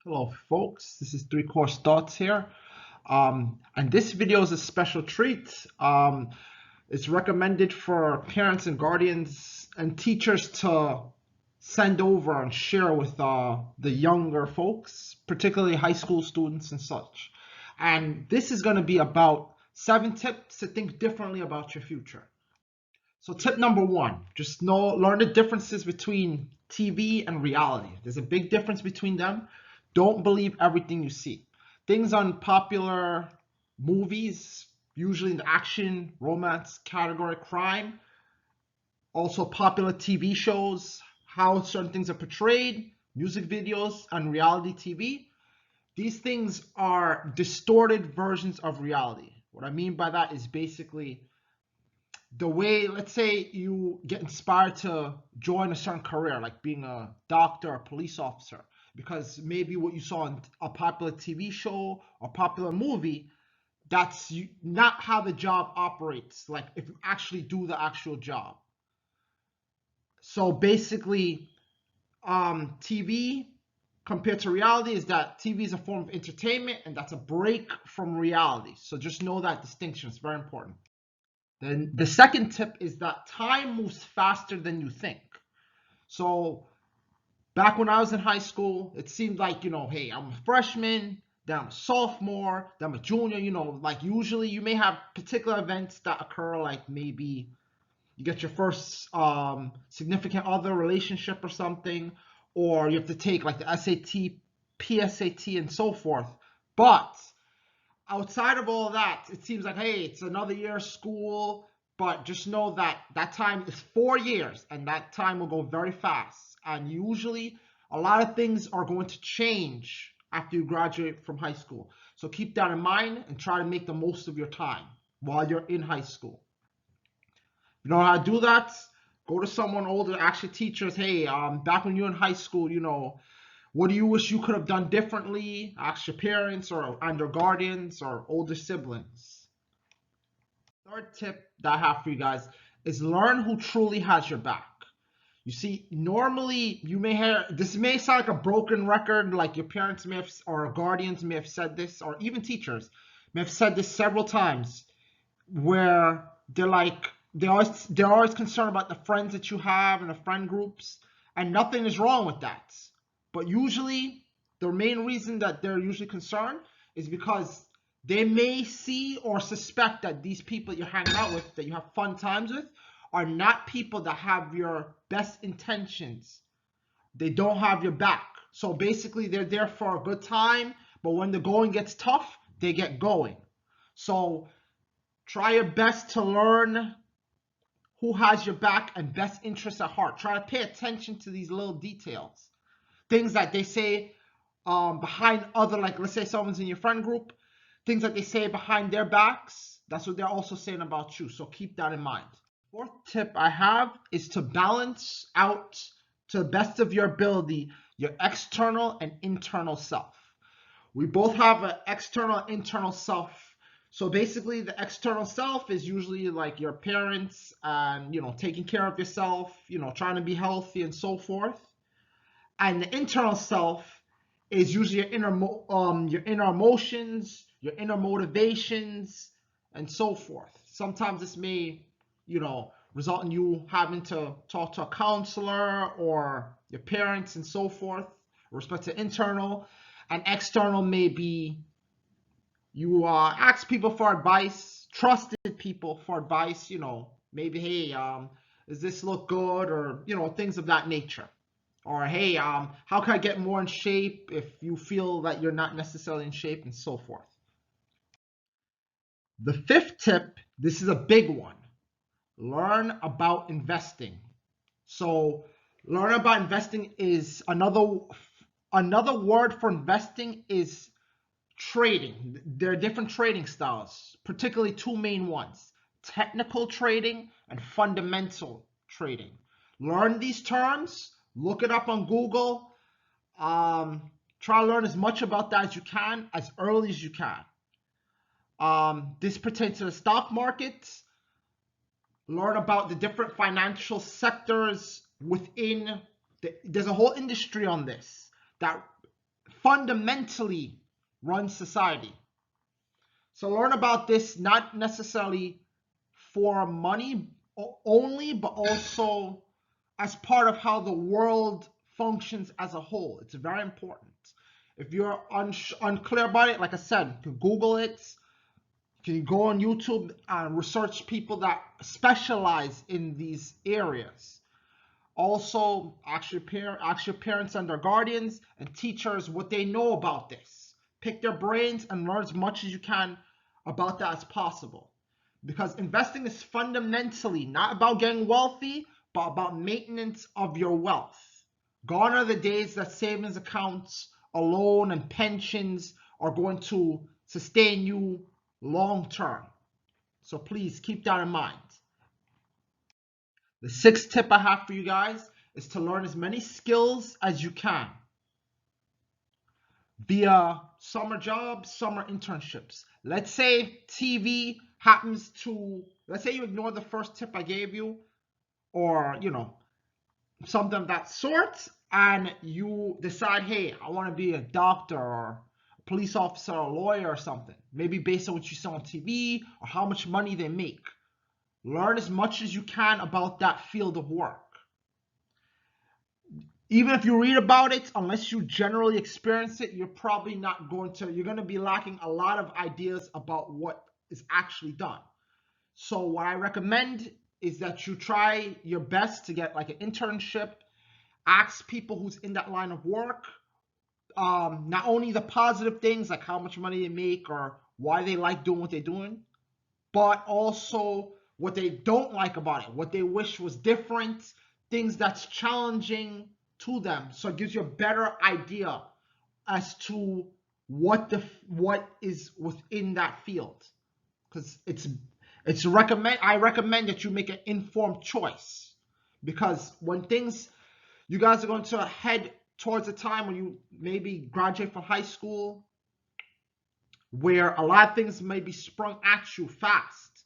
Hello folks, this is 3coursethoughts here. And this video is a special treat. It's recommended for parents and guardians and teachers to send over and share with the younger folks, particularly high school students and such. And this is going to be about 7 tips to think differently about your future. So tip number 1, just learn the differences between TV and reality. There's a big difference between them. Don't believe everything you see. Things on popular movies, usually in the action, romance category, crime, also popular TV shows, how certain things are portrayed, music videos, and reality TV. These things are distorted versions of reality. What I mean by that is basically the way, let's say you get inspired to join a certain career, like being a doctor or police officer, because maybe what you saw in a popular TV show or popular movie, that's not how the job operates, like if you actually do the actual job. So basically, TV compared to reality is that TV is a form of entertainment and that's a break from reality. So just know that distinction is very important. Then the second tip is that time moves faster than you think. So back when I was in high school, it seemed like, hey, I'm a freshman, then I'm a sophomore, then I'm a junior, like usually you may have particular events that occur, like maybe you get your first significant other relationship or something, or you have to take like the SAT, PSAT, and so forth. But outside of all that, it seems like, hey, it's another year of school, but just know that that time is 4 years and that time will go very fast. And usually a lot of things are going to change after you graduate from high school. So keep that in mind and try to make the most of your time while you're in high school. You know how to do that? Go to someone older, ask your teachers, hey, back when you were in high school, what do you wish you could have done differently? Ask your parents and your guardians or older siblings. Third tip that I have for you guys is learn who truly has your back. You see, normally you may hear, this may sound like a broken record, like your parents may have, or guardians may have said this, or even teachers may have said this several times, where they're always concerned about the friends that you have and the friend groups, and nothing is wrong with that. But usually, the main reason that they're usually concerned is because they may see or suspect that these people you're hanging out with, that you have fun times with, are not people that have your best intentions. They don't have your back. So basically, they're there for a good time, but when the going gets tough, they get going. So try your best to learn who has your back and best interests at heart. Try to pay attention to these little details. Things that they say behind other, like let's say someone's in your friend group, things that they say behind their backs, that's what they're also saying about you. So keep that in mind. Fourth tip I have is to balance out to the best of your ability your external and internal self. We both have an external and internal self. So basically the external self is usually like your parents and taking care of yourself, trying to be healthy and so forth. And the internal self is usually your inner emotions, your inner motivations, and so forth. Sometimes this may, result in you having to talk to a counselor or your parents and so forth, with respect to internal. And external may be you ask people for advice, trusted people for advice, maybe, hey, does this look good? Or, things of that nature. Or, hey, how can I get more in shape if you feel that you're not necessarily in shape, and so forth. The fifth tip, this is a big one. Learn about investing. So learn about investing is another word for investing is trading. There are different trading styles, particularly two main ones: technical trading and fundamental trading. Learn these terms. Look it up on Google. Try to learn as much about that as you can, as early as you can. This pertains to the stock market. Learn about the different financial sectors within. There's a whole industry on this that fundamentally runs society. So learn about this, not necessarily for money only, but also as part of how the world functions as a whole. It's very important. If you're unclear about it, like I said, you can Google it. You can go on YouTube and research people that specialize in these areas. Also, ask your parents and their guardians and teachers what they know about this. Pick their brains and learn as much as you can about that as possible. Because investing is fundamentally not about getting wealthy, but about maintenance of your wealth. Gone are the days that savings accounts alone and pensions are going to sustain you long term. So please keep that in mind. The sixth tip I have for you guys is to learn as many skills as you can via summer jobs, summer internships. Let's say TV happens to, let's say you ignore the first tip I gave you, or, you know, something of that sort, and you decide, hey, I want to be a doctor or a police officer or a lawyer or something, maybe based on what you saw on TV or how much money they make. Learn as much as you can about that field of work. Even if you read about it, unless you generally experience it, you're probably not going to, you're going to be lacking a lot of ideas about what is actually done. So what I recommend is that you try your best to get like an internship, ask people who's in that line of work, not only the positive things like how much money they make or why they like doing what they're doing, but also what they don't like about it, what they wish was different, things that's challenging to them. So it gives you a better idea as to what is within that field. Because I recommend that you make an informed choice, because when you guys are going to head towards a time when you maybe graduate from high school, where a lot of things may be sprung at you fast,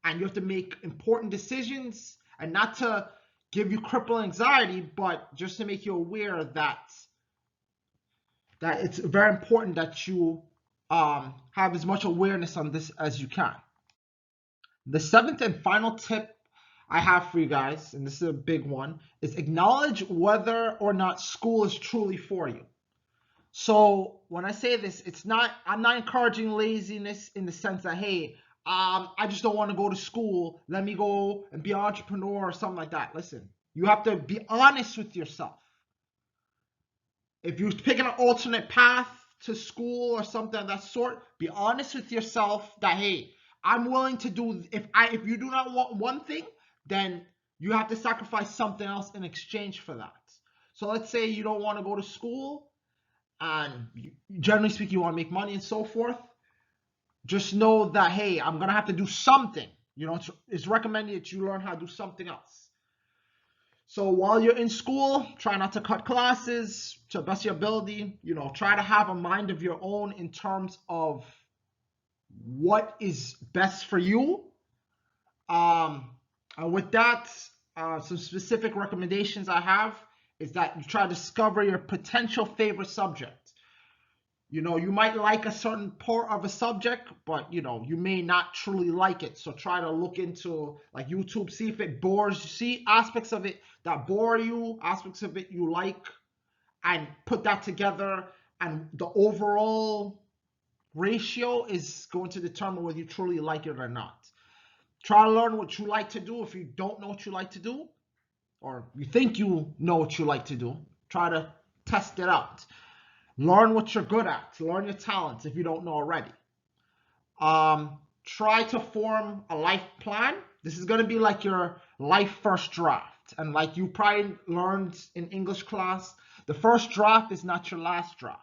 and you have to make important decisions, and not to give you crippling anxiety, but just to make you aware that it's very important that you have as much awareness on this as you can. The seventh and final tip I have for you guys, and this is a big one, is acknowledge whether or not school is truly for you. So when I say this, I'm not encouraging laziness in the sense that, hey, I just don't want to go to school, let me go and be an entrepreneur or something like that. Listen, you have to be honest with yourself. If you're picking an alternate path to school or something of that sort, be honest with yourself that, hey, I'm willing to do, if you do not want one thing, then you have to sacrifice something else in exchange for that. So let's say you don't want to go to school, and generally speaking, you want to make money and so forth. Just know that, hey, I'm going to have to do something. You know, it's recommended that you learn how to do something else. So while you're in school, try not to cut classes to the best of your ability. You know, try to have a mind of your own in terms of what is best for you. And with that, some specific recommendations I have is that you try to discover your potential favorite subject. You know, you might like a certain part of a subject, but, you know, you may not truly like it. So try to look into, like, YouTube, see if it bores you. See aspects of it that bore you, aspects of it you like, and put that together. And the overall ratio is going to determine whether you truly like it or not. Try to learn what you like to do. If you don't know what you like to do, or you think you know what you like to do, try to test it out. Learn what you're good at. Learn your talents if you don't know already. Try to form a life plan. This is going to be like your life first draft. And like you probably learned in English class, the first draft is not your last draft.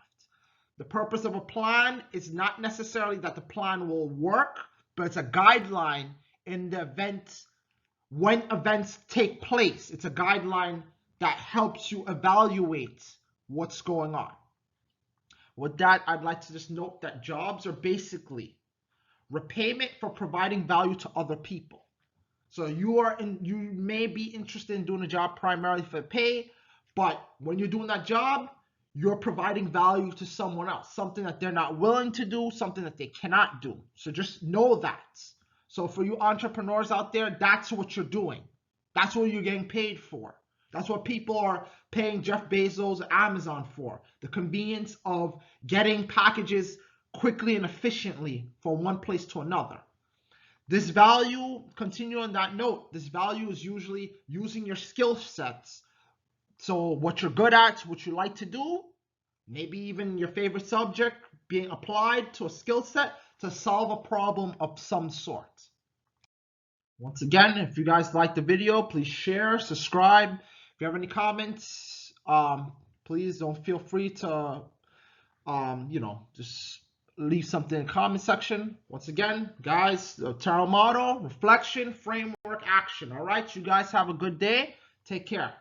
The purpose of a plan is not necessarily that the plan will work, but it's a guideline in the event, when events take place. It's a guideline that helps you evaluate what's going on. With that, I'd like to just note that jobs are basically repayment for providing value to other people. So you may be interested in doing a job primarily for pay, but when you're doing that job, you're providing value to someone else, something that they're not willing to do, something that they cannot do. So just know that. So for you entrepreneurs out there, that's what you're doing. That's what you're getting paid for. That's what people are paying Jeff Bezos and Amazon for. The convenience of getting packages quickly and efficiently from one place to another. This value, continue on that note, this value is usually using your skill sets. So what you're good at, what you like to do, maybe even your favorite subject being applied to a skill set to solve a problem of some sort. Once again, if you guys like the video, please share, subscribe. If you have any comments, please don't feel free to, just leave something in the comment section. Once again, guys, the tarot motto, reflection, framework, action. All right, you guys have a good day. Take care.